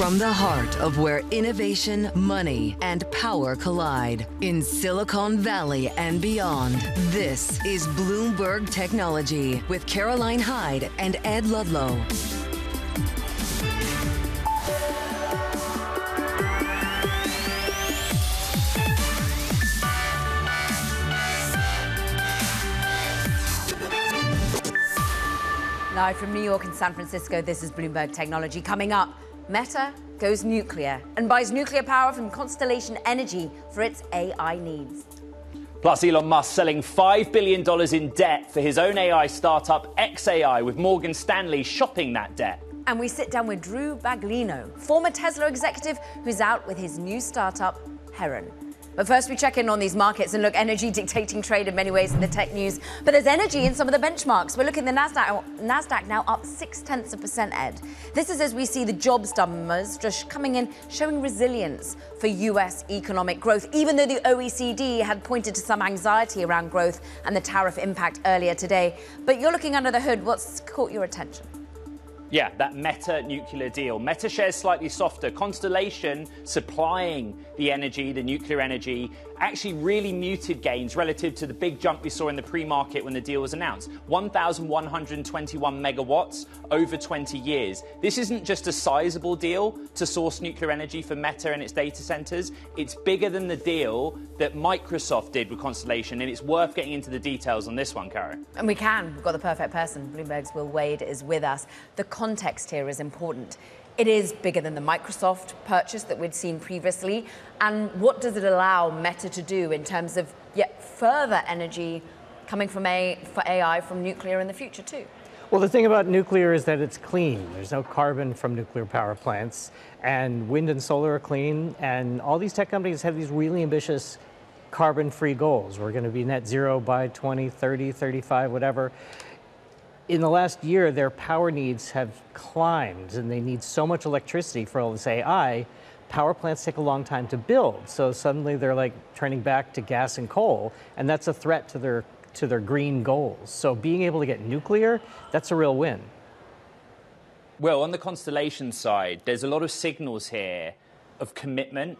From the heart of where innovation, money, and power collide in Silicon Valley and beyond, this is Bloomberg Technology with Caroline Hyde and Ed Ludlow. Live from New York and San Francisco, this is Bloomberg Technology. Coming up, Meta goes nuclear and buys nuclear power from Constellation Energy for its AI needs. Plus, Elon Musk selling $5 billion in debt for his own AI startup xAI, with Morgan Stanley shopping that debt. And we sit down with Drew Baglino, former Tesla executive who's out with his new startup, Heron. But first, we check in on these markets and look, energy dictating trade in many ways in the tech news. But there's energy in some of the benchmarks. We're looking at the NASDAQ now up 0.6%, Ed. This is as we see the jobs numbers just coming in, showing resilience for U.S. economic growth, even though the OECD had pointed to some anxiety around growth and the tariff impact earlier today. But you're looking under the hood. What's caught your attention? Yeah, that Meta nuclear deal. Meta shares slightly softer. Constellation supplying the energy, the nuclear energy, actually really muted gains relative to the big jump we saw in the pre-market when the deal was announced. 1,121 megawatts over 20 years. This isn't just a sizable deal to source nuclear energy for Meta and its data centers. It's bigger than the deal that Microsoft did with Constellation, and it's worth getting into the details on this one, Caro. And we can. We've got the perfect person. Bloomberg's Will Wade is with us. The context here is important. It is bigger than the Microsoft purchase that we'd seen previously. And what does it allow Meta to do in terms of yet further energy coming from for AI from nuclear in the future too? Well, the thing about nuclear is that it's clean. There's no carbon from nuclear power plants, and wind and solar are clean. And all these tech companies have these really ambitious carbon-free goals. We're going to be net zero by 2030, 35, whatever. In the last year, their power needs have climbed, and they need so much electricity for all this AI. Power plants take a long time to build, so suddenly they're like turning back to gas and coal, and that's a threat to their green goals. So being able to get nuclear, that's a real win. Well, on the Constellation side, there's a lot of signals here of commitment,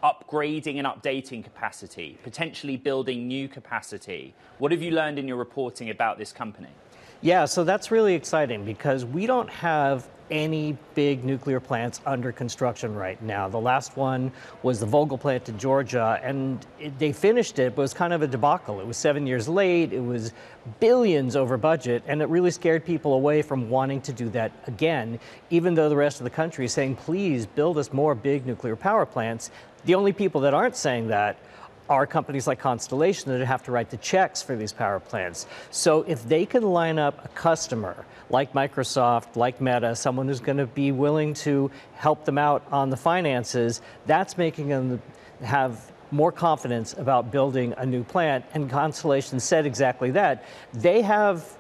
upgrading and updating capacity, potentially building new capacity. What have you learned in your reporting about this company? Yeah, so that's really exciting because we don't have any big nuclear plants under construction right now. The last one was the Vogtle plant in Georgia, and they finished it, but it was kind of a debacle. It was 7 years late, it was billions over budget, and it really scared people away from wanting to do that again, even though the rest of the country is saying, please build us more big nuclear power plants. The only people that aren't saying that are companies like Constellation that have to write the checks for these power plants. So if they can line up a customer like Microsoft, like Meta, someone who's going to be willing to help them out on the finances, that's making them have more confidence about building a new plant. And Constellation said exactly that. They have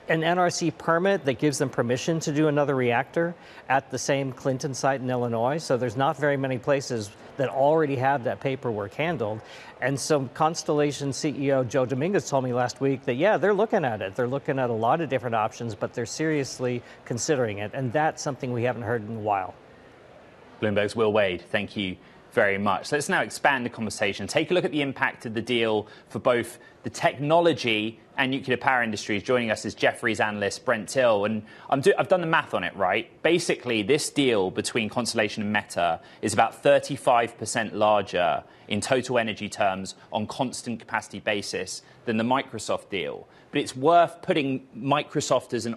an NRC permit that gives them permission to do another reactor at the same Clinton site in Illinois. So there's not very many places that already have that paperwork handled. And so Constellation CEO Joe Dominguez told me last week that, yeah, they're looking at it. They're looking at a lot of different options, but they're seriously considering it. And that's something we haven't heard in a while. Bloomberg's Will Wade, thank you very much. Let's now expand the conversation. Take a look at the impact of the deal for both the technology and nuclear power industries. Joining us is Jefferies analyst Brent Till, and I've done the math on it, right? Basically, this deal between Constellation and Meta is about 35% larger in total energy terms on constant capacity basis than the Microsoft deal. But it's worth putting Microsoft as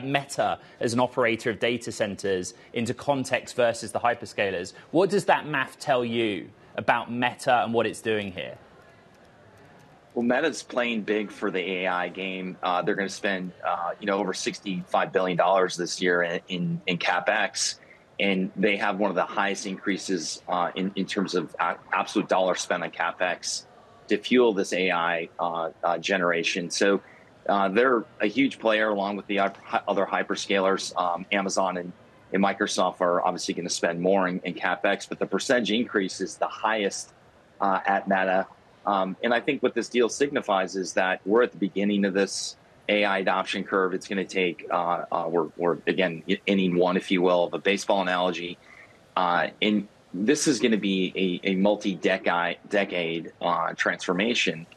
Meta as an operator of data centers into context versus the hyperscalers. What does that math tell you about Meta and what it's doing here? Well, Meta's playing big for the AI game. They're going to spend, over $65 billion this year in CapEx, and they have one of the highest increases in terms of absolute dollar spent on CapEx to fuel this AI generation. So they're a huge player along with the other hyperscalers. Amazon and Microsoft are obviously going to spend more in CapEx, but the percentage increase is the highest at Meta. And I think what this deal signifies is that we're at the beginning of this AI adoption curve. It's going to take, we're again, inning one, if you will, of a baseball analogy. And this is going to be a multi-decade transformation.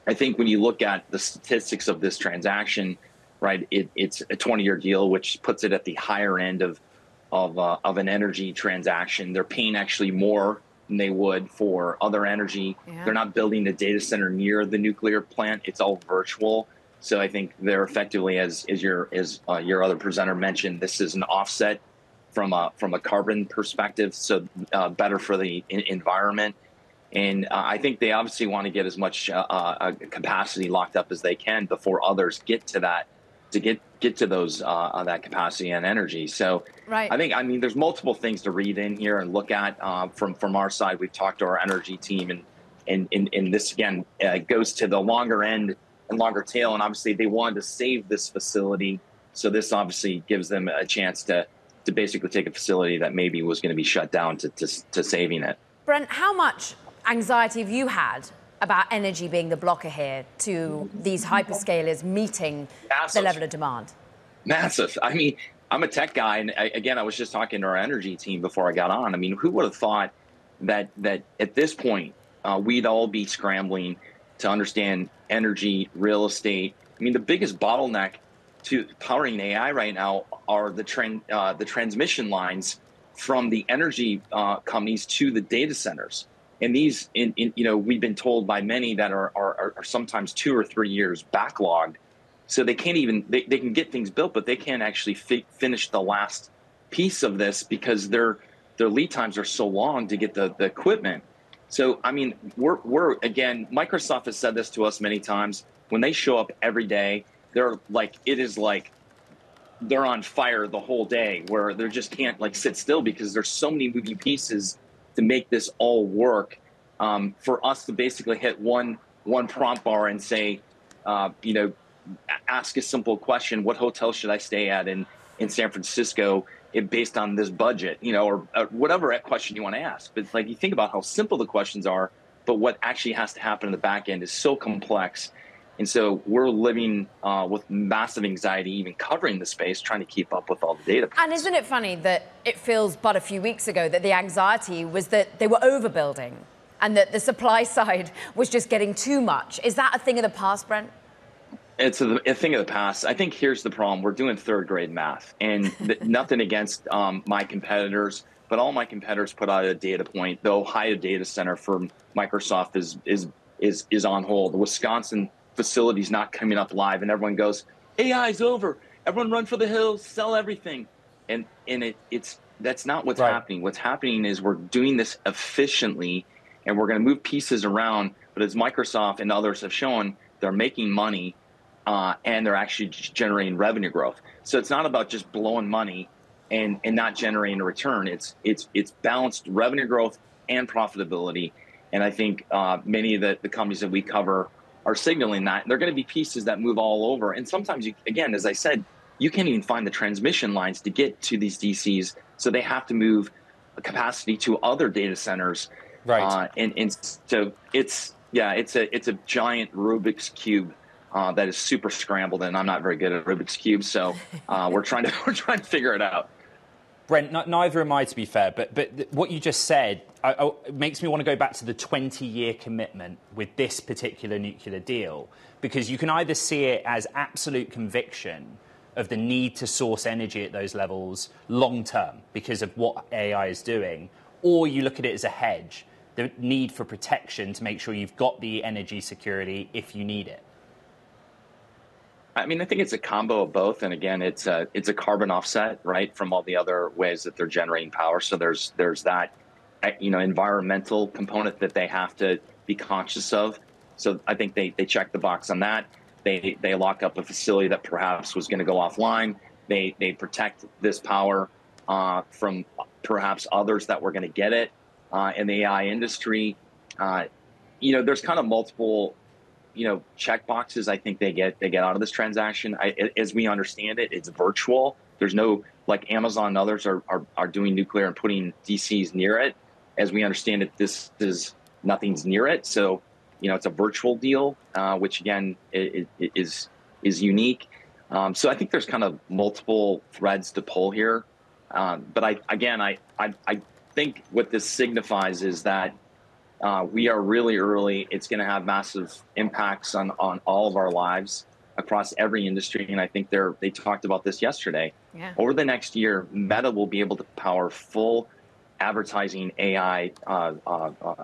I think when you look at the statistics of this transaction, right, it's a 20-year deal, which puts it at the higher end of an energy transaction. They're paying actually more than they would for other energy. Yeah. They're not building a data center near the nuclear plant. It's all virtual. So I think they're effectively, as your other presenter mentioned, this is an offset from a carbon perspective, so better for the environment. And I think they obviously want to get as much capacity locked up as they can before others get to that, to get to those that capacity and energy. So right. I mean, there's multiple things to read in here and look at from our side. We've talked to our energy team, and this again goes to the longer end and longer tail. And obviously, they wanted to save this facility, so this obviously gives them a chance to basically take a facility that maybe was going to be shut down to saving it. Brent, how much anxiety have you had about energy being the blocker here to these hyperscalers meeting the level of demand? Massive. I mean, I'm a tech guy, and again, I was just talking to our energy team before I got on. I mean, who would have thought that at this point we'd all be scrambling to understand energy, real estate? I mean, the biggest bottleneck to powering AI right now are the transmission lines from the energy companies to the data centers. And these, we've been told by many that are sometimes 2 or 3 years backlogged. So they can't even, they can get things built, but they can't actually finish the last piece of this because their lead times are so long to get the equipment. So, I mean, we're again, Microsoft has said this to us many times. When they show up every day, they're like, it is like they're on fire the whole day, where they just can't like sit still because there's so many moving pieces to make this all work. For us to basically hit one prompt bar and say, ask a simple question: what hotel should I stay at in San Francisco, based on this budget, or whatever question you want to ask. But like, you think about how simple the questions are, but what actually has to happen in the back end is so complex. And so we're living with massive anxiety, even covering the space, trying to keep up with all the data. And isn't it funny that it feels but a few weeks ago that the anxiety was that they were overbuilding and that the supply side was just getting too much? Is that a thing of the past, Brent? It's a thing of the past. I think here's the problem. We're doing third grade math, and nothing against my competitors, but all my competitors put out a data point. The Ohio data center from Microsoft is on hold. The Wisconsin facility's not coming up live, and everyone goes, AI's over. Everyone run for the hills, sell everything. And that's not what's happening. What's happening is we're doing this efficiently, and we're going to move pieces around. But as Microsoft and others have shown, they're making money, and they're actually generating revenue growth. So it's not about just blowing money and not generating a return. It's balanced revenue growth and profitability. And I think many of the companies that we cover are signaling that. There are going to be pieces that move all over. And sometimes, again, as I said, you can't even find the transmission lines to get to these DCs. So they have to move capacity to other data centers. Right. And so it's a giant Rubik's Cube that is super scrambled. And I'm not very good at Rubik's Cube. So we're trying to figure it out. Brent, neither am I, to be fair, but what you just said it makes me want to go back to the 20-year commitment with this particular nuclear deal, because you can either see it as absolute conviction of the need to source energy at those levels long term because of what AI is doing, or you look at it as a hedge, the need for protection to make sure you've got the energy security if you need it. I mean, I think it's a combo of both. And again, it's a carbon offset, right, from all the other ways that they're generating power. So there's that, environmental component that they have to be conscious of. So I think they check the box on that. They lock up a facility that perhaps was going to go offline. They protect this power from perhaps others that were going to get it in the AI industry. There's kind of multiple check boxes I think they get out of this transaction. As we understand it, it's virtual. There's no, like Amazon and others are doing nuclear and putting DCs near it. As we understand it, nothing's near it. So, it's a virtual deal, which again is unique. So I think there's kind of multiple threads to pull here. But I think what this signifies is that we are really early. It's going to have massive impacts on all of our lives across every industry. And I think they talked about this yesterday. Yeah. Over the next year, Meta will be able to power full advertising AI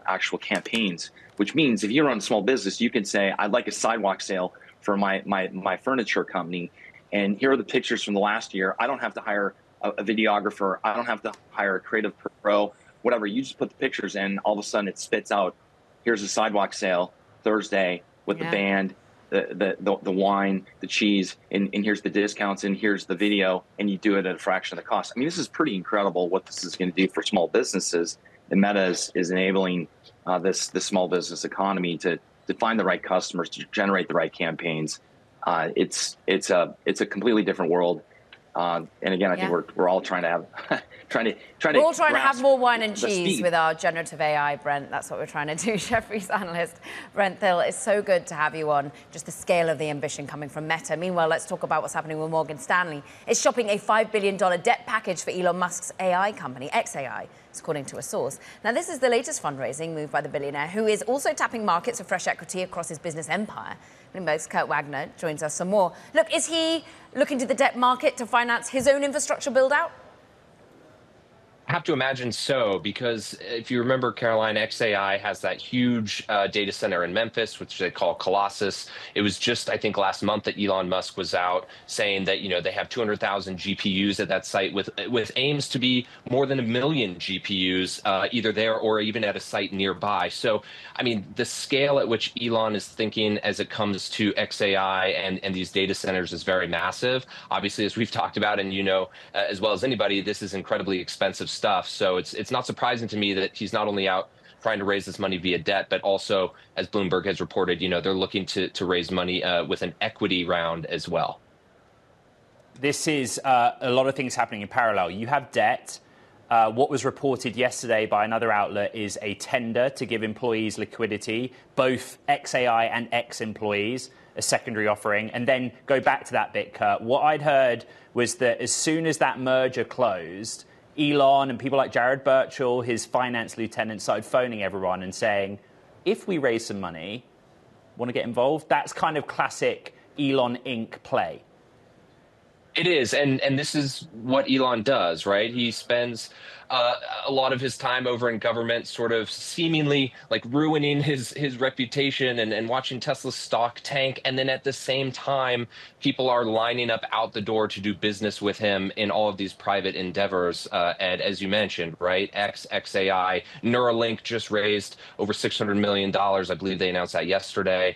actual campaigns, which means if you run a small business, you can say, I'd like a sidewalk sale for my furniture company. And here are the pictures from the last year. I don't have to hire a videographer. I don't have to hire a creative pro, whatever. You just put the pictures in, all of a sudden it spits out, here's a sidewalk sale Thursday with the band, the wine, the cheese, and here's the discounts, and here's the video, and you do it at a fraction of the cost. I mean, this is pretty incredible what this is going to do for small businesses. And Meta is enabling this small business economy to find the right customers, to generate the right campaigns. It's a completely different world. And again, I think we're all trying to have, We're all trying to have more wine and cheese speed with our generative AI, Brent. That's what we're trying to do. Jefferies analyst Brent Thill, it's so good to have you on. Just the scale of the ambition coming from Meta. Meanwhile, let's talk about what's happening with Morgan Stanley. It's shopping a $5 billion debt package for Elon Musk's AI company, XAI, according to a source. Now, this is the latest fundraising move by the billionaire, who is also tapping markets for fresh equity across his business empire. Bloomberg's Kurt Wagner joins us some more. Look, is he looking to the debt market to finance his own infrastructure build-out? I have to imagine so, because if you remember, Caroline, XAI has that huge data center in Memphis, which they call Colossus. It was just, I think, last month that Elon Musk was out saying that, they have 200,000 GPUs at that site with aims to be more than 1 million GPUs either there or even at a site nearby. So, I mean, the scale at which Elon is thinking as it comes to XAI and these data centers is very massive. Obviously, as we've talked about, and as well as anybody, this is incredibly expensive stuff. So it's not surprising to me that he's not only out trying to raise this money via debt, but also, as Bloomberg has reported, they're looking to raise money with an equity round as well. This is a lot of things happening in parallel. You have debt. What was reported yesterday by another outlet is a tender to give employees liquidity, both XAI and ex-employees, a secondary offering. And then go back to that bit, Kurt. What I'd heard was that as soon as that merger closed, Elon and people like Jared Birchall, his finance lieutenant, started phoning everyone and saying, if we raise some money, want to get involved? That's kind of classic Elon Inc. play. It is, and this is what Elon does, right? He spends a lot of his time over in government, sort of seemingly like ruining his reputation and watching Tesla's stock tank. And then at the same time, people are lining up out the door to do business with him in all of these private endeavors, Ed, as you mentioned, right? XAI, Neuralink just raised over $600 million. I believe they announced that yesterday.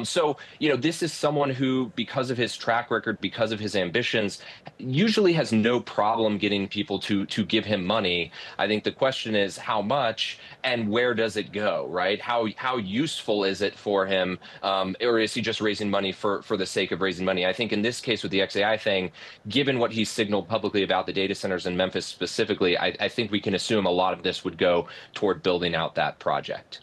So, this is someone who, because of his track record, because of his ambitions, usually has no problem getting people to give him money. I think the question is how much and where does it go, right? How useful is it for him, or is he just raising money for the sake of raising money? I think in this case with the XAI thing, given what he signaled publicly about the data centers in Memphis specifically, I think we can assume a lot of this would go toward building out that project.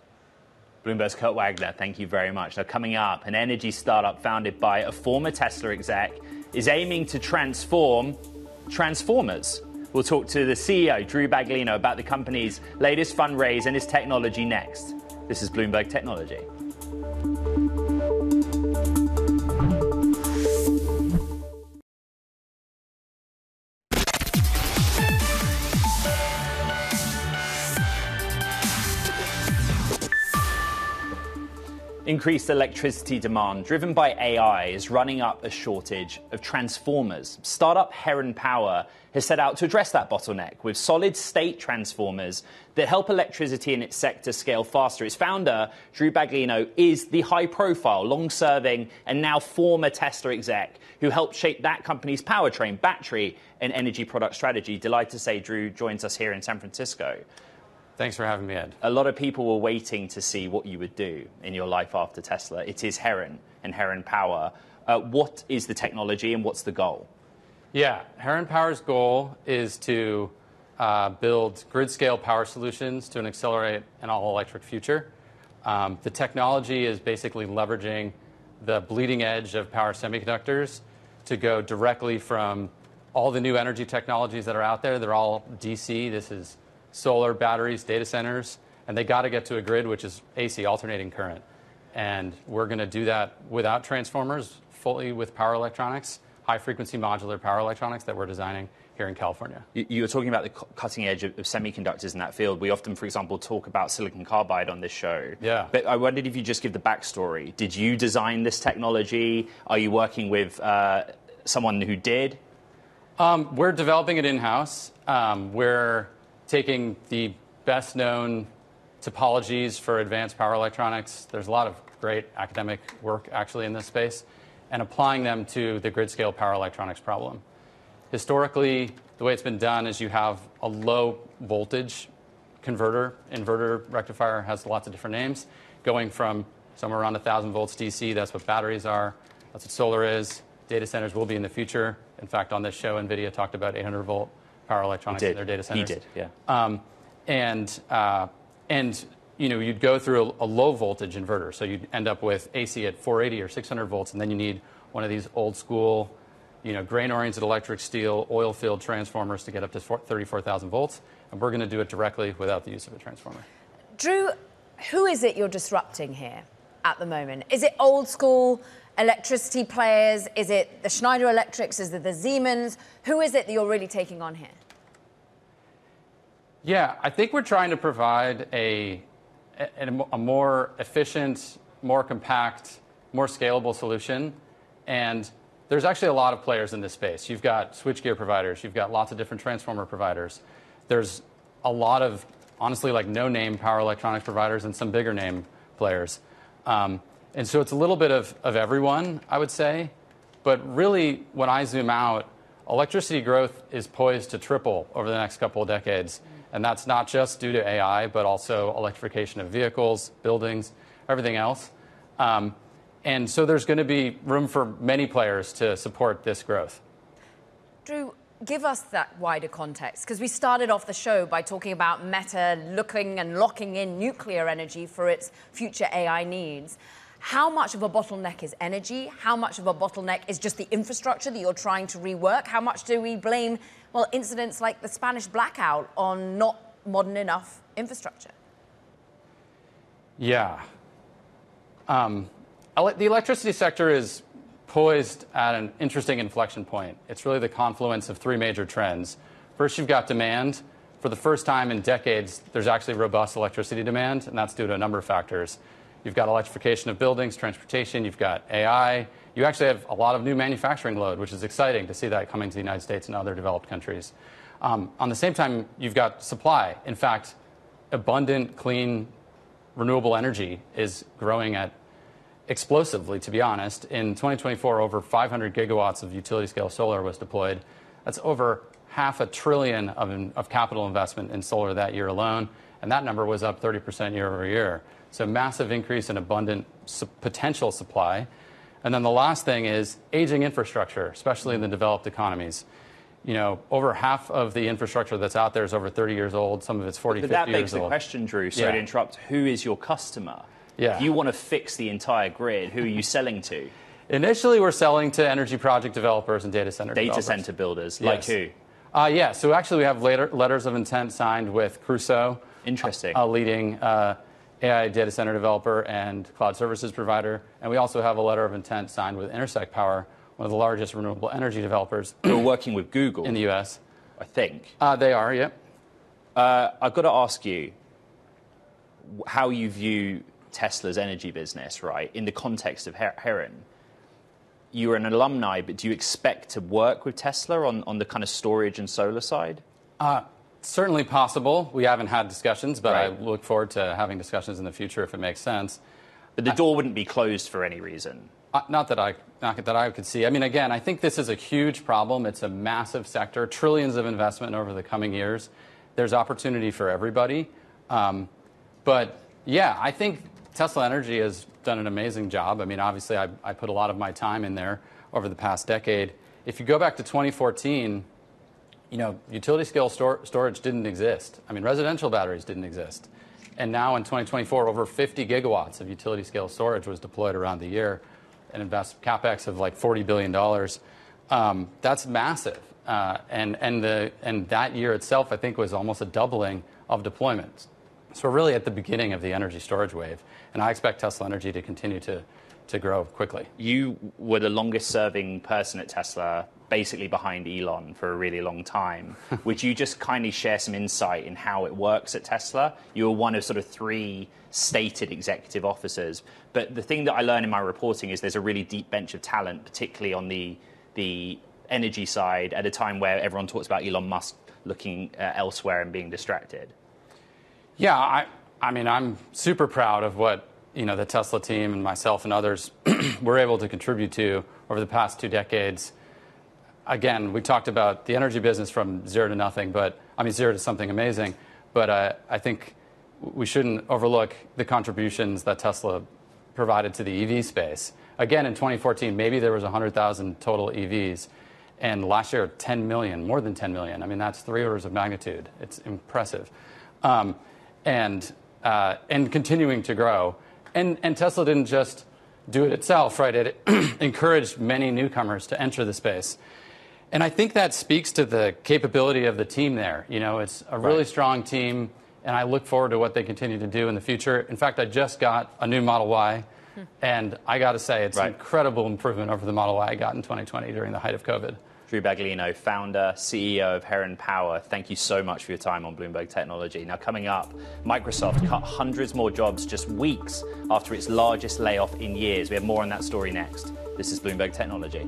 Bloomberg's Kurt Wagner, thank you very much. Now, coming up, an energy startup founded by a former Tesla exec is aiming to transform transformers. We'll talk to the CEO, Drew Baglino, about the company's latest fundraise and its technology next. This is Bloomberg Technology. Increased electricity demand driven by AI is running up a shortage of transformers. Startup Heron Power has set out to address that bottleneck with solid-state transformers that help electricity in its sector scale faster. Its founder, Drew Baglino, is the high-profile, long-serving, and now former Tesla exec who helped shape that company's powertrain, battery, and energy product strategy. Delighted to say Drew joins us here in San Francisco. Thanks for having me, Ed. A lot of people were waiting to see what you would do in your life after Tesla. It is Heron and Heron Power. What is the technology and what's the goal? Yeah, Heron Power's goal is to build grid-scale power solutions to accelerate an all-electric future. The technology is basically leveraging the bleeding edge of power semiconductors to go directly from all the new energy technologies that are out there, they're all DC. This is solar, batteries, data centers, and they got to get to a grid which is AC, alternating current. And we're going to do that without transformers, fully with power electronics, high-frequency modular power electronics that we're designing here in California. You were talking about the cutting edge of semiconductors in that field. We often, for example, talk about silicon carbide on this show. Yeah. But I wondered if you just give the backstory. Did you design this technology? Are you working with someone who did? We're developing it in-house. We're taking the best-known topologies for advanced power electronics. There's a lot of great academic work, actually, in this space, and applying them to the grid-scale power electronics problem. Historically, the way it's been done is you have a low-voltage converter. Inverter rectifier has lots of different names, going from somewhere around 1,000 volts DC. That's what batteries are. That's what solar is. Data centers will be in the future. In fact, on this show, NVIDIA talked about 800-volt power electronics in their data centers. He did, yeah. And you'd go through a low-voltage inverter. So you'd end up with AC at 480 or 600 volts, and then you need one of these old-school, grain-oriented electric steel, oil-filled transformers to get up to 34,000 volts. And we're going to do it directly without the use of a transformer. Drew, who is it you're disrupting here at the moment? Is it old-school electricity players? Is it the Schneider Electrics? Is it the Siemens? Who is it that you're really taking on here? Yeah, I think we're trying to provide a more efficient, more compact, more scalable solution. And there's actually a lot of players in this space. You've got switchgear providers. You've got lots of different transformer providers. There's a lot of, honestly, like no-name power electronics providers and some bigger name players. And so it's a little bit of everyone, I would say. But really, when I zoom out, electricity growth is poised to triple over the next couple of decades. And that's not just due to AI, but also electrification of vehicles, buildings, everything else. And so there's going to be room for many players to support this growth. Drew, give us that wider context, because we started off the show by talking about Meta looking and locking in nuclear energy for its future AI needs. How much of a bottleneck is energy? How much of a bottleneck is just the infrastructure that you're trying to rework? How much do we blame, well, incidents like the Spanish blackout on not modern enough infrastructure? Yeah. The electricity sector is poised at an interesting inflection point. It's really the confluence of three major trends. First, you've got demand. For the first time in decades, there's actually robust electricity demand, and that's due to a number of factors. You've got electrification of buildings, transportation, you've got AI. You actually have a lot of new manufacturing load, which is exciting to see that coming to the United States and other developed countries. On the same time, you've got supply. In fact, abundant, clean, renewable energy is growing at explosively, to be honest. In 2024, over 500 gigawatts of utility-scale solar was deployed. That's over $500 billion of capital investment in solar that year alone, and that number was up 30% year over year. So massive increase in abundant potential supply. And then the last thing is aging infrastructure, especially in the developed economies. Over half of the infrastructure that's out there is over 30 years old. Some of it's 40, 50 years old. But that begs the question, Drew, sorry to interrupt. Who is your customer? Yeah. If you want to fix the entire grid, who are you selling to? Initially, we're selling to energy project developers and data center developers. Data center builders, like who? Yeah, so actually we have letters of intent signed with Crusoe. Interesting. A leading AI data center developer and cloud services provider. And we also have a letter of intent signed with Intersect Power, one of the largest renewable energy developers. We're working with Google. In the U.S. I think. They are, yep. I've got to ask you how you view Tesla's energy business, right, in the context of Heron. You're an alumni, but do you expect to work with Tesla on the kind of storage and solar side? Certainly possible. We haven't had discussions, but Right. I look forward to having discussions in the future if it makes sense. But the door wouldn't be closed for any reason. Not that I could see. I mean, again, I think this is a huge problem. It's a massive sector, trillions of investment over the coming years. There's opportunity for everybody. But yeah, I think Tesla Energy has done an amazing job. I mean, obviously, I put a lot of my time in there over the past decade. If you go back to 2014, utility scale storage didn't exist. I mean, residential batteries didn't exist. And now in 2024, over 50 gigawatts of utility scale storage was deployed around the year and invest CapEx of like $40 billion. That's massive. and that year itself, I think, was almost a doubling of deployments. So we're really at the beginning of the energy storage wave, and I expect Tesla Energy to continue to grow quickly. You were the longest serving person at Tesla, basically behind Elon, for a really long time. Would you just kindly share some insight in how it works at Tesla? You were one of sort of 3 stated executive officers. But the thing that I learned in my reporting is there's a really deep bench of talent, particularly on the energy side, at a time where everyone talks about Elon Musk looking elsewhere and being distracted. Yeah, I mean, I'm super proud of what the Tesla team and myself and others were able to contribute to over the past 2 decades. Again, we talked about the energy business from 0 to nothing, zero to something amazing. But I think we shouldn't overlook the contributions that Tesla provided to the EV space. Again, in 2014, maybe there was 100,000 total EVs. And last year, 10 million, more than 10 million. I mean, that's 3 orders of magnitude. It's impressive. And continuing to grow. And Tesla didn't just do it itself, right? It encouraged many newcomers to enter the space. And I think that speaks to the capability of the team there. It's a really strong team, and I look forward to what they continue to do in the future. In fact, I just got a new Model Y, and I got to say, it's an incredible improvement over the Model Y I got in 2020 during the height of COVID. Drew Baglino, founder, CEO of Heron Power, thank you so much for your time on Bloomberg Technology. Now, coming up, Microsoft cut hundreds more jobs just weeks after its largest layoff in years. We have more on that story next. This is Bloomberg Technology.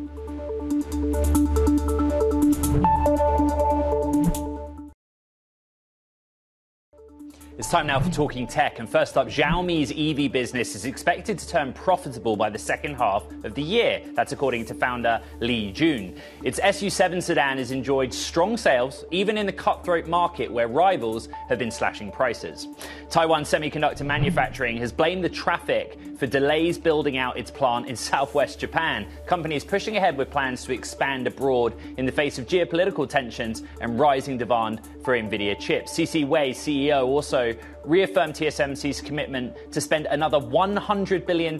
It's time now for Talking Tech, and first up, Xiaomi's EV business is expected to turn profitable by the second half of the year. That's according to founder Li Jun. Its SU7 sedan has enjoyed strong sales, even in the cutthroat market where rivals have been slashing prices. Taiwan Semiconductor Manufacturing has blamed the traffic for delays building out its plant in southwest Japan. Company is pushing ahead with plans to expand abroad in the face of geopolitical tensions and rising demand for NVIDIA chips. C.C. Wei's CEO also reaffirmed TSMC's commitment to spend another $100 billion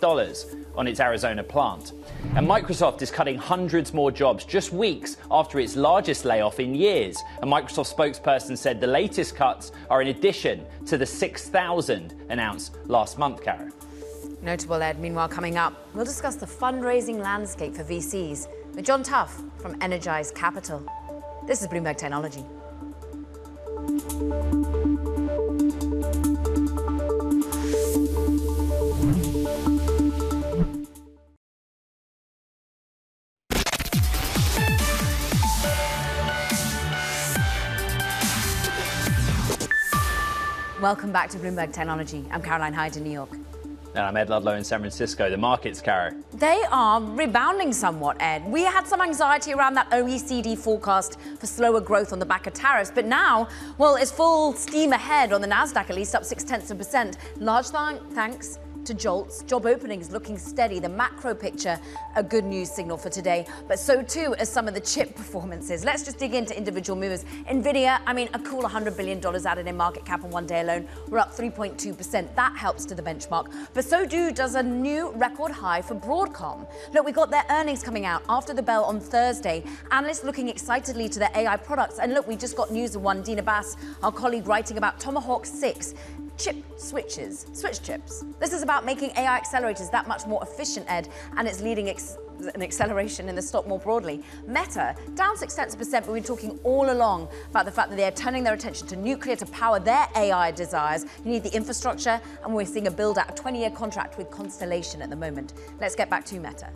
on its Arizona plant. And Microsoft is cutting hundreds more jobs just weeks after its largest layoff in years. A Microsoft spokesperson said the latest cuts are in addition to the 6,000 announced last month, Karen. Notable, Ed. Meanwhile, coming up, we'll discuss the fundraising landscape for VCs with John Tuff from Energize Capital. This is Bloomberg Technology. Welcome back to Bloomberg Technology. I'm Caroline Hyde in New York. And I'm Ed Ludlow in San Francisco. The markets, Karen. They are rebounding somewhat, Ed. We had some anxiety around that OECD forecast for slower growth on the back of tariffs, but now, well, it's full steam ahead on the NASDAQ, at least up 0.6%. Large thanks to JOLTS. Job openings looking steady. The macro picture, a good news signal for today, but so too as some of the chip performances. Let's just dig into individual movers. NVIDIA, a cool $100 billion added in market cap on one day alone. We're up 3.2%. That helps to the benchmark, but so does a new record high for Broadcom. Look, we got their earnings coming out after the bell on Thursday. Analysts looking excitedly to their AI products. And look, we just got news of one, Dina Bass, our colleague, writing about Tomahawk 6. Switch chips. This is about making AI accelerators that much more efficient, Ed, and it's leading an acceleration in the stock more broadly. Meta, down 0.6%, but we've been talking all along about the fact that they're turning their attention to nuclear to power their AI desires. You need the infrastructure, and we're seeing a build-out, a 20-year contract with Constellation at the moment. Let's get back to Meta.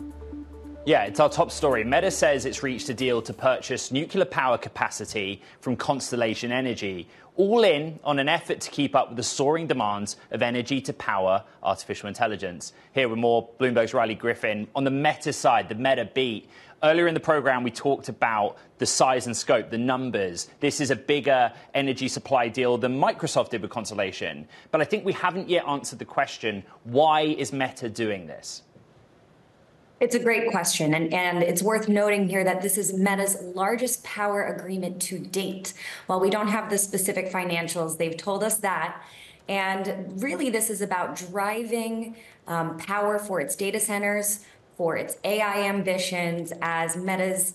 Yeah, it's our top story. Meta says it's reached a deal to purchase nuclear power capacity from Constellation Energy, all in on an effort to keep up with the soaring demands of energy to power artificial intelligence. Here with more, Bloomberg's Riley Griffin. On the Meta side, the Meta beat. Earlier in the program, we talked about the size and scope, the numbers. This is a bigger energy supply deal than Microsoft did with Constellation. But I think we haven't yet answered the question, why is Meta doing this? It's a great question, and it's worth noting here that this is Meta's largest power agreement to date. While we don't have the specific financials, they've told us that. And really, this is about driving power for its data centers, for its AI ambitions, as Meta's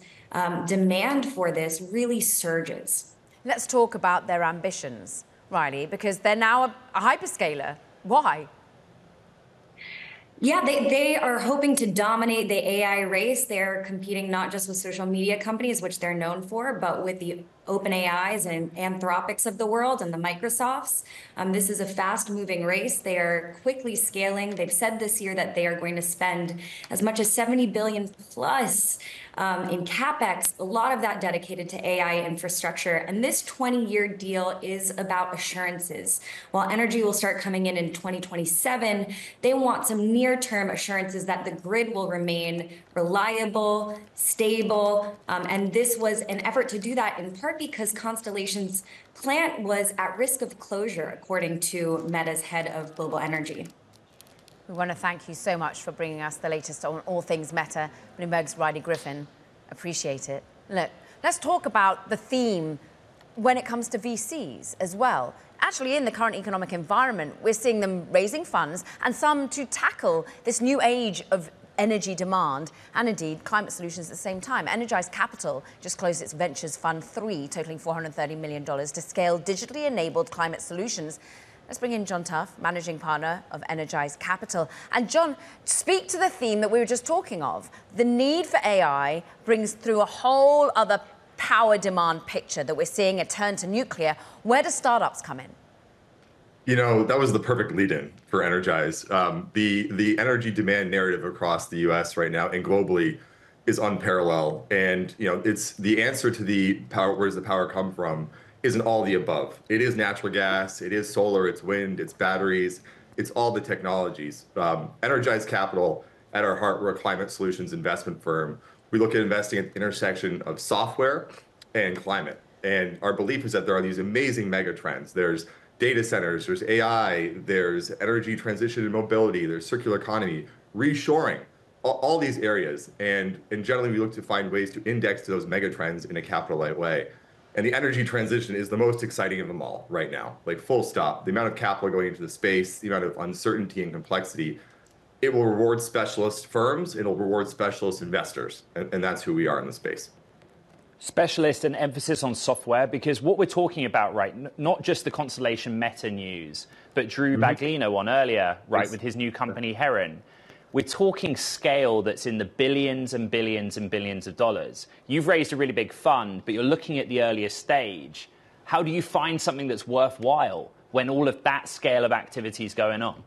demand for this really surges. Let's talk about their ambitions, Riley, because they're now a hyperscaler. Why? Yeah, they are hoping to dominate the AI race. They're competing not just with social media companies, which they're known for, but with the OpenAIs and Anthropics of the world and the Microsofts. This is a fast-moving race. They are quickly scaling. They've said this year that they are going to spend as much as 70 billion plus in CapEx, a lot of that dedicated to AI infrastructure. And this 20-year deal is about assurances. While energy will start coming in 2027, they want some near-term assurances that the grid will remain reliable, stable. And this was an effort to do that in part because Constellation's plant was at risk of closure, according to Meta's head of global energy. We want to thank you so much for bringing us the latest on all things Meta. Bloomberg's Riley Griffin. Appreciate it. Look, let's talk about the theme when it comes to VCs as well. Actually, in the current economic environment, we're seeing them raising funds and some to tackle this new age of energy demand and indeed climate solutions at the same time. Energize Capital just closed its Ventures Fund 3, totaling $430 million to scale digitally enabled climate solutions. Let's bring in John Tuff, managing partner of Energize Capital. And John, speak to the theme that we were just talking of. The need for AI brings through a whole other power demand picture that we're seeing a turn to nuclear. Where do startups come in? You know, that was the perfect lead-in for Energize. The energy demand narrative across the U.S. right now and globally is unparalleled. And, you know, it's the answer to the power, where does the power come from, isn't all the above. It is natural gas, it is solar, it's wind, it's batteries, it's all the technologies. Energize Capital, at our heart, we're a climate solutions investment firm. We look at investing at the intersection of software and climate. And our belief is that there are these amazing mega trends. There's data centers, there's AI, there's energy transition and mobility, there's circular economy, reshoring, all these areas. And generally, we look to find ways to index to those mega trends in a capital light way. And the energy transition is the most exciting of them all right now, like full stop. The amount of capital going into the space, the amount of uncertainty and complexity, it will reward specialist firms, it'll reward specialist investors, and that's who we are in the space. Specialist and emphasis on software, because what we're talking about, right, not just the Constellation Meta news, but Drew Baglino on earlier, right, with his new company, Heron. We're talking scale that's in the billions and billions and billions of dollars. You've raised a really big fund, but you're looking at the earlier stage. How do you find something that's worthwhile when all of that scale of activity is going on?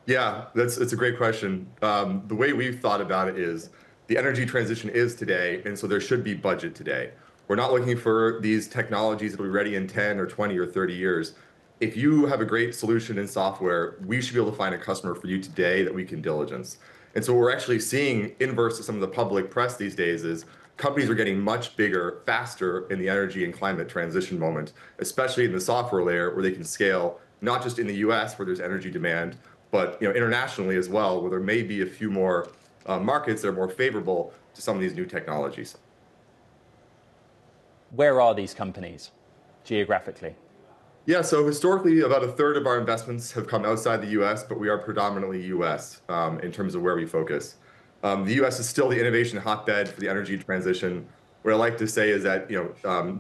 Yeah, it's a great question. The way we've thought about it is the energy transition is today, and so there should be budget today. We're not looking for these technologies that will be ready in 10 or 20 or 30 years. If you have a great solution in software, we should be able to find a customer for you today that we can diligence. And so what we're actually seeing, inverse to some of the public press these days, is companies are getting much bigger, faster in the energy and climate transition moment, especially in the software layer where they can scale, not just in the US where there's energy demand, but internationally as well, where there may be a few more markets that are more favorable to some of these new technologies. Where are these companies geographically? Yeah, so historically, about a third of our investments have come outside the U.S., but we are predominantly U.S. In terms of where we focus. The U.S. is still the innovation hotbed for the energy transition. What I like to say is that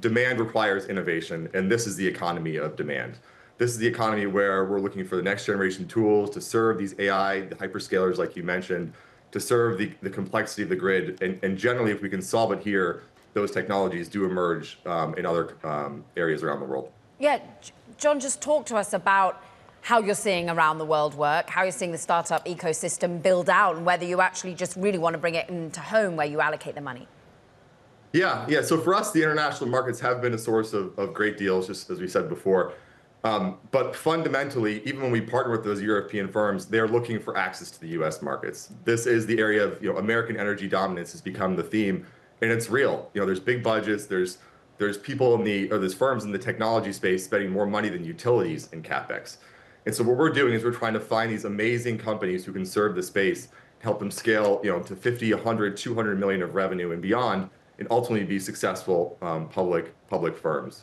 demand requires innovation, and this is the economy of demand. This is the economy where we're looking for the next generation tools to serve these AI, the hyperscalers like you mentioned, to serve the complexity of the grid. And generally, if we can solve it here, those technologies do emerge in other areas around the world. Yeah, John, just talk to us about how you're seeing around the world work, how you're seeing the startup ecosystem build out, and whether you actually just really want to bring it into home where you allocate the money. Yeah. So for us, the international markets have been a source of great deals, just as we said before. But fundamentally, even when we partner with those European firms, they're looking for access to the U.S. markets. This is the area of American energy dominance has become the theme, and it's real. There's big budgets. There's people there's firms in the technology space spending more money than utilities in CapEx. And so what we're doing is we're trying to find these amazing companies who can serve the space, help them scale, to 50, 100, 200 million of revenue and beyond, and ultimately be successful public firms.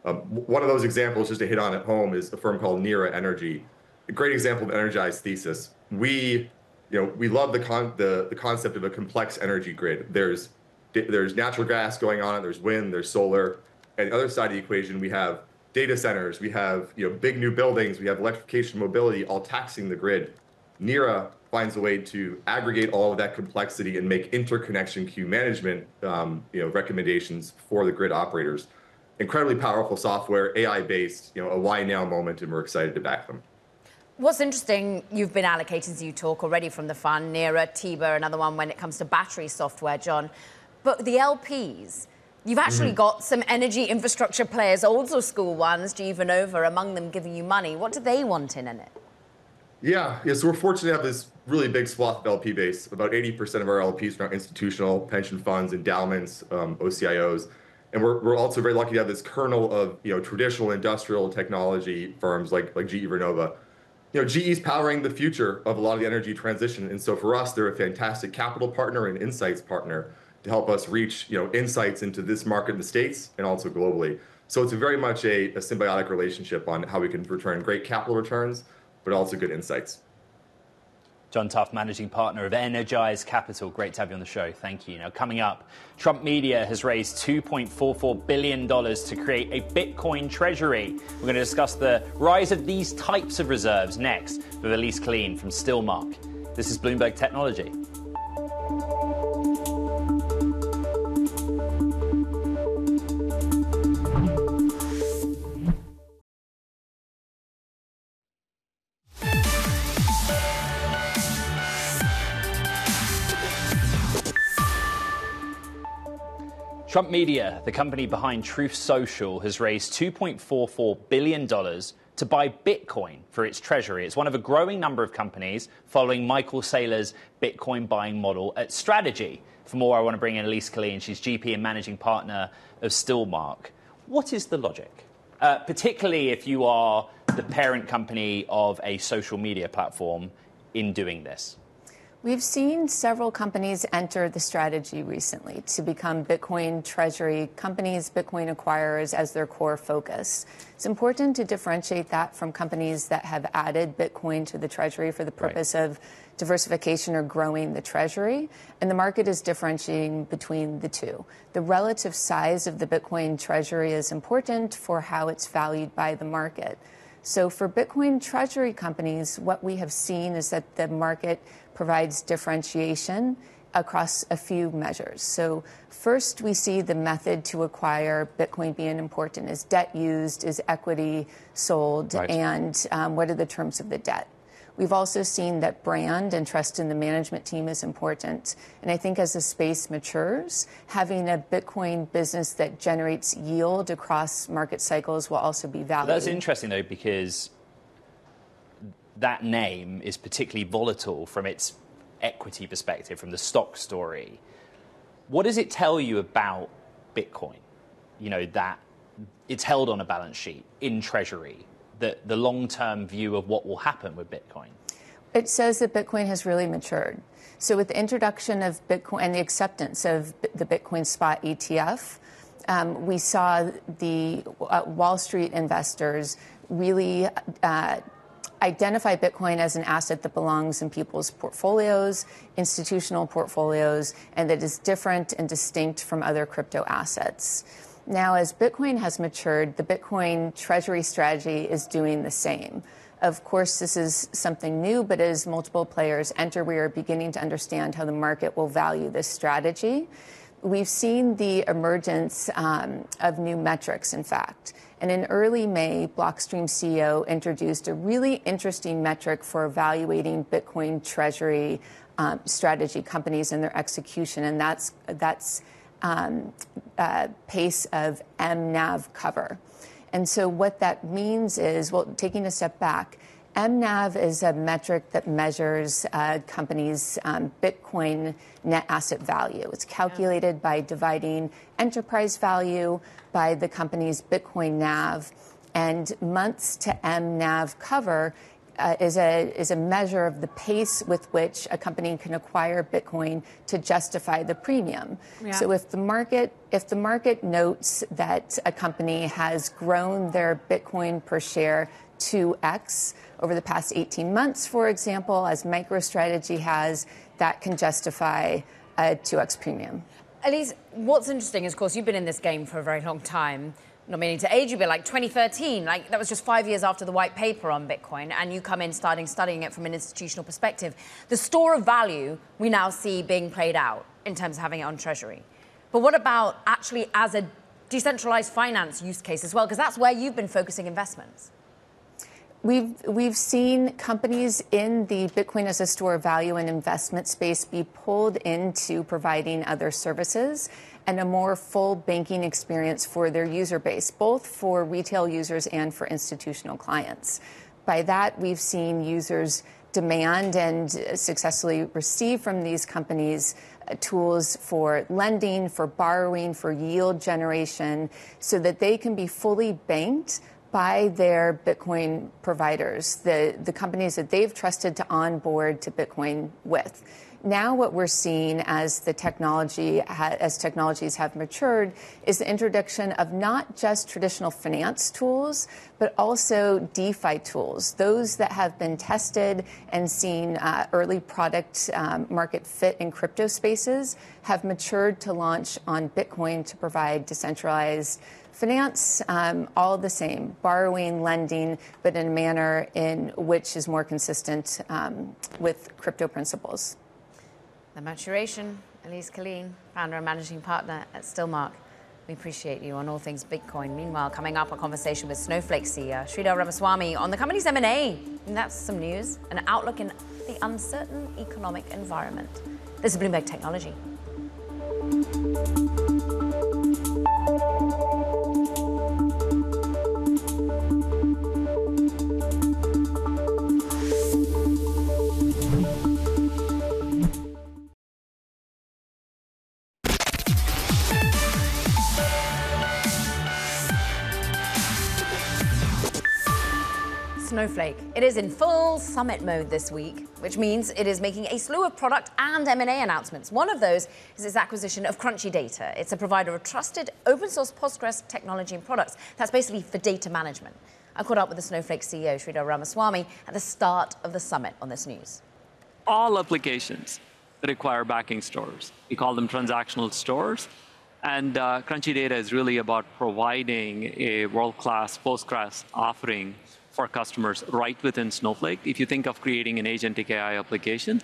One of those examples, just to hit on at home, is a firm called Nera Energy. A great example of Energized thesis. We love the concept of a complex energy grid. There's there's natural gas going on, there's wind, there's solar. And the other side of the equation, we have data centers, we have big new buildings, we have electrification, mobility, all taxing the grid. NERA finds a way to aggregate all of that complexity and make interconnection queue management recommendations for the grid operators. Incredibly powerful software, AI-based, a why now moment, and we're excited to back them. What's interesting, you've been allocated, as you talk already, from the fund, NERA, TIBA, another one when it comes to battery software, John. But the LPs, you've actually got some energy infrastructure players, old school ones, GE Vernova, among them giving you money. What do they want in it? Yeah, so we're fortunate to have this really big swath of LP base. About 80% of our LPs are now institutional, pension funds, endowments, OCIOs. And we're also very lucky to have this kernel of traditional industrial technology firms like GE Vernova. GE's powering the future of a lot of the energy transition. And so for us, they're a fantastic capital partner and insights partner to help us reach insights into this market in the States and also globally. So it's very much a symbiotic relationship on how we can return great capital returns, but also good insights. John Tuff, managing partner of Energize Capital. Great to have you on the show. Thank you. Now, coming up, Trump Media has raised $2.44 billion to create a Bitcoin treasury. We're going to discuss the rise of these types of reserves next with Elise Killeen from Stillmark. This is Bloomberg Technology. Trump Media, the company behind Truth Social, has raised $2.44 billion to buy Bitcoin for its treasury. It's one of a growing number of companies following Michael Saylor's Bitcoin buying model at Strategy. For more, I want to bring in Elise Killeen. She's GP and managing partner of Stillmark. What is the logic? Particularly if you are the parent company of a social media platform in doing this. We've seen several companies enter the strategy recently to become Bitcoin treasury companies, Bitcoin acquirers as their core focus. It's important to differentiate that from companies that have added Bitcoin to the treasury for the purpose of diversification or growing the treasury. And the market is differentiating between the two. The relative size of the Bitcoin treasury is important for how it's valued by the market. So for Bitcoin treasury companies, what we have seen is that the market provides differentiation across a few measures. So first, we see the method to acquire Bitcoin being important. Is debt used? Is equity sold? And what are the terms of the debt? We've also seen that brand and trust in the management team is important. And I think as the space matures, having a Bitcoin business that generates yield across market cycles will also be valued. That's interesting, though, because that name is particularly volatile from its equity perspective, from the stock story. What does it tell you about Bitcoin? That it's held on a balance sheet in treasury, the long-term view of what will happen with Bitcoin? It says that Bitcoin has really matured. So with the introduction of Bitcoin and the acceptance of the Bitcoin spot ETF, we saw the Wall Street investors really identify Bitcoin as an asset that belongs in people's portfolios, institutional portfolios, and that is different and distinct from other crypto assets. Now, as Bitcoin has matured, the Bitcoin treasury strategy is doing the same. Of course, this is something new, but as multiple players enter, we are beginning to understand how the market will value this strategy. We've seen the emergence of new metrics, in fact. And in early May, Blockstream CEO introduced a really interesting metric for evaluating Bitcoin treasury strategy companies and their execution, and that's pace of MNAV cover. And so what that means is, well, taking a step back, MNAV is a metric that measures companies' Bitcoin net asset value. It's calculated by dividing enterprise value by the company's Bitcoin NAV, and months to MNAV cover is a measure of the pace with which a company can acquire Bitcoin to justify the premium. Yeah. So if the market notes that a company has grown their Bitcoin per share 2x over the past 18 months, for example, as MicroStrategy has, that can justify a 2x premium. Elise, what's interesting is, of course, you've been in this game for a very long time. Not meaning to age you, but like 2013, like that was just 5 years after the white paper on Bitcoin, and you come in studying it from an institutional perspective. The store of value we now see being played out in terms of having it on Treasury. But what about actually as a decentralized finance use case as well? Because that's where you've been focusing investments. We've seen companies in the Bitcoin as a store of value and investment space be pulled into providing other services and a more full banking experience for their user base, both for retail users and for institutional clients. By that, we've seen users demand and successfully receive from these companies tools for lending, for borrowing, for yield generation, so that they can be fully banked by their Bitcoin providers, the companies that they've trusted to onboard to Bitcoin with. Now what we're seeing as technologies have matured is the introduction of not just traditional finance tools, but also DeFi tools, those that have been tested and seen early product market fit in crypto spaces have matured to launch on Bitcoin to provide decentralized finance, all the same, borrowing, lending, but in a manner in which is more consistent with crypto principles. The maturation, Elise Killeen, founder and managing partner at Stillmark. We appreciate you on all things Bitcoin. Meanwhile, coming up, a conversation with Snowflake CEO Sridhar Ramaswamy on the company's M&A. And that's some news, an outlook in the uncertain economic environment. This is Bloomberg Technology. Snowflake. It is in full summit mode this week, which means it is making a slew of product and M&A announcements. One of those is its acquisition of Crunchy Data. It's a provider of trusted open source Postgres technology and products. That's basically for data management. I caught up with the Snowflake CEO, Sridhar Ramaswamy, at the start of the summit on this news. All applications require backing stores. We call them transactional stores. And Crunchy Data is really about providing a world-class Postgres offering for customers right within Snowflake. If you think of creating an agentic AI application,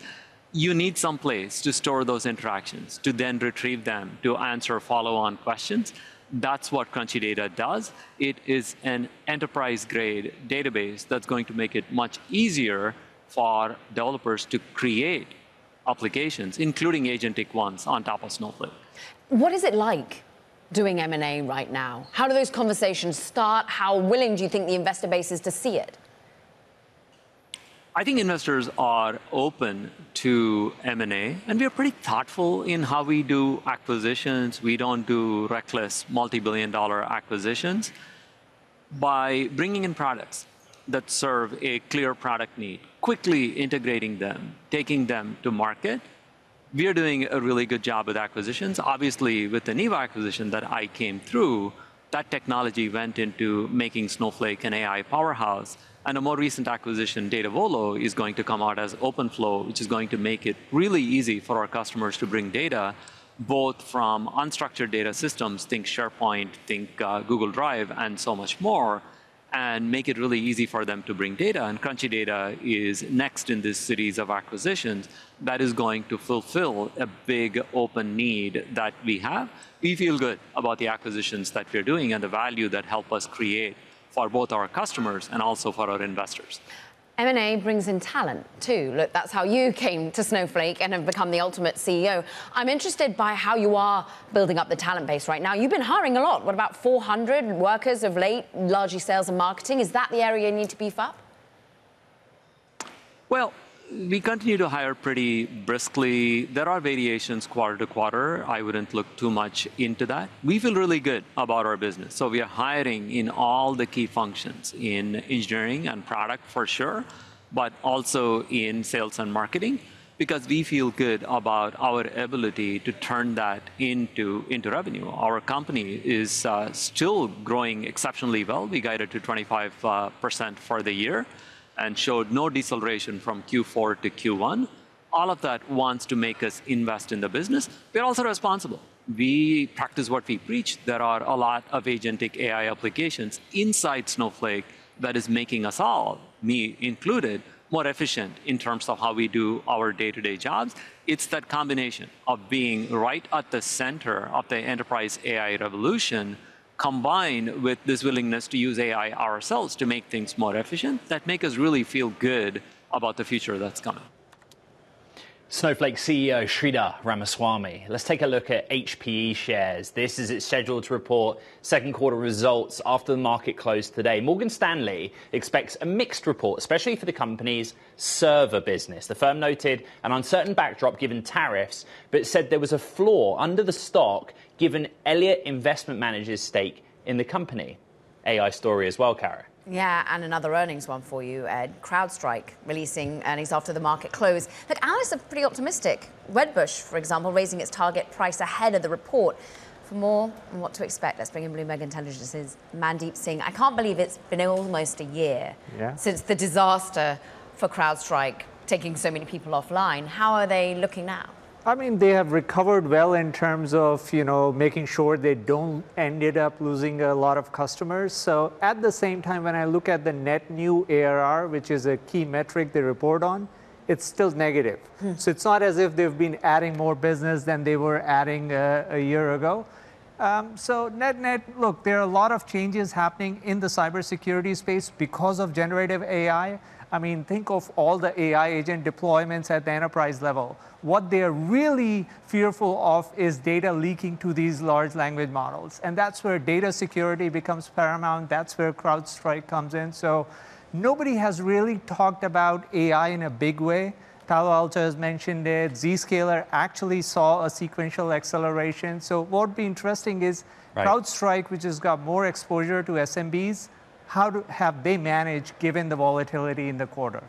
you need some place to store those interactions, to then retrieve them, to answer follow-on questions. That's what Crunchy Data does. It is an enterprise-grade database that's going to make it much easier for developers to create applications, including agentic ones, on top of Snowflake. What is it like doing M&A right now? How do those conversations start? How willing do you think the investor base is to see it? I think investors are open to M&A, and we are pretty thoughtful in how we do acquisitions. We don't do reckless multi-billion-dollar acquisitions. By bringing in products that serve a clear product need, quickly integrating them, taking them to market, we are doing a really good job with acquisitions. Obviously, with the Neva acquisition that I came through, that technology went into making Snowflake an AI powerhouse. And a more recent acquisition, Datavolo, is going to come out as OpenFlow, which is going to make it really easy for our customers to bring data, both from unstructured data systems, think SharePoint, think Google Drive, and so much more, and make it really easy for them to bring data. And Crunchy Data is next in this series of acquisitions that is going to fulfill a big open need that we have. We feel good about the acquisitions that we're doing and the value that help us create for both our customers and also for our investors. M&A brings in talent, too. Look, that's how you came to Snowflake and have become the ultimate CEO. I'm interested by how you are building up the talent base right now. You've been hiring a lot. What, about 400 workers of late, largely sales and marketing? Is that the area you need to beef up? Well, we continue to hire pretty briskly. There are variations quarter to quarter. I wouldn't look too much into that. We feel really good about our business. So we are hiring in all the key functions, in engineering and product for sure, but also in sales and marketing, because we feel good about our ability to turn that into revenue. Our company is still growing exceptionally well. We guided to 25% for the year and showed no deceleration from Q4 to Q1. All of that wants to make us invest in the business. We're also responsible. we practice what we preach. There are a lot of agentic AI applications inside Snowflake that is making us all, me included, more efficient in terms of how we do our day-to-day jobs. It's that combination of being right at the center of the enterprise AI revolution, combined with this willingness to use AI ourselves to make things more efficient, that make us really feel good about the future that's coming. Snowflake CEO Sridhar Ramaswamy. Let's take a look at HPE shares. This is it's scheduled to report second quarter results after the market closed today. Morgan Stanley expects a mixed report, especially for the company's server business. The firm noted an uncertain backdrop given tariffs, but said there was a flaw under the stock given Elliott Investment Managers' stake in the company. AI story as well, Kara. Yeah, and another earnings one for you, Ed. CrowdStrike releasing earnings after the market close. Look, analysts are pretty optimistic. Wedbush, for example, raising its target price ahead of the report. For more on what to expect, let's bring in Bloomberg Intelligence's Mandeep Singh. I can't believe it's been almost a year since the disaster for CrowdStrike, taking so many people offline. How are they looking now? I mean, they have recovered well in terms of, making sure they don't ended up losing a lot of customers. So at the same time, when I look at the net new ARR, which is a key metric they report on, it's still negative. So it's not as if they've been adding more business than they were adding a year ago. So net, look, there are a lot of changes happening in the cybersecurity space because of generative AI. I mean, think of all the AI agent deployments at the enterprise level. What they're really fearful of is data leaking to these large language models. And that's where data security becomes paramount. That's where CrowdStrike comes in. So nobody has really talked about AI in a big way. Palo Alto has mentioned it. Zscaler actually saw a sequential acceleration. So what would be interesting is CrowdStrike, which has got more exposure to SMBs, how have they managed given the volatility in the quarter?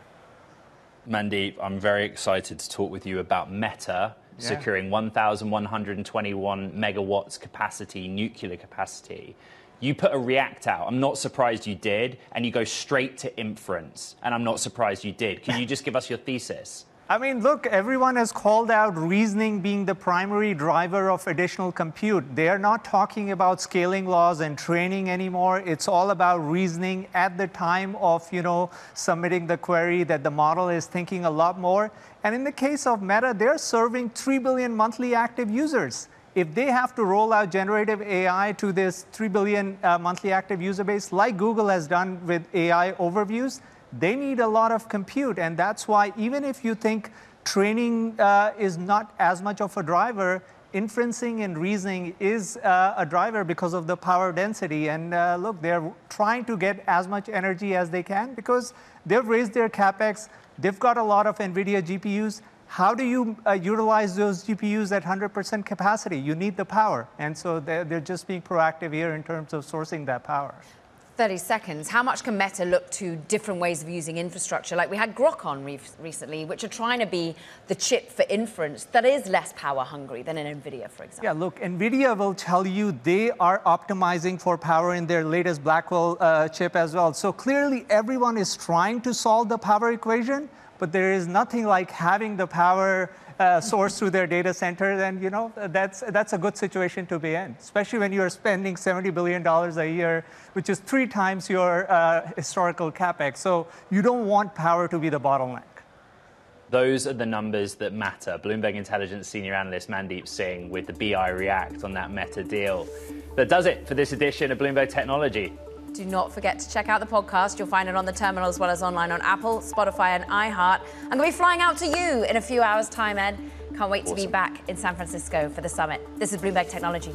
Mandeep, I'm very excited to talk with you about Meta securing 1,121 megawatts capacity, nuclear capacity. You put a React out. I'm not surprised you did. And you go straight to inference. And I'm not surprised you did. Can you just give us your thesis? I mean, look, everyone has called out reasoning being the primary driver of additional compute. They are not talking about scaling laws and training anymore. It's all about reasoning at the time of, submitting the query that the model is thinking a lot more. And in the case of Meta, they're serving 3 billion monthly active users. If they have to roll out generative AI to this 3 billion monthly active user base, like Google has done with AI overviews, they need a lot of compute. And that's why even if you think training is not as much of a driver, inferencing and reasoning is a driver because of the power density. And look, they're trying to get as much energy as they can because they've raised their CapEx. They've got a lot of NVIDIA GPUs. How do you utilize those GPUs at 100% capacity? You need the power. And so they're just being proactive here in terms of sourcing that power. 30 seconds. How much can Meta look to different ways of using infrastructure? Like we had Grok on recently, which are trying to be the chip for inference that is less power hungry than an NVIDIA, for example. Yeah, look, NVIDIA will tell you they are optimizing for power in their latest Blackwell chip as well. So clearly everyone is trying to solve the power equation, but there is nothing like having the power source through their data center. Then that's a good situation to be in, especially when you're spending $70 billion a year, which is 3 times your historical capex. So you don't want power to be the bottleneck. Those are the numbers that matter. Bloomberg Intelligence senior analyst Mandeep Singh with the BI React on that Meta deal. That does it for this edition of Bloomberg Technology. Do not forget to check out the podcast. You'll find it on the terminal as well as online on Apple, Spotify, and iHeart. I'm going to be flying out to you in a few hours' time, Ed. Can't wait to be back in San Francisco for the summit. This is Bloomberg Technology.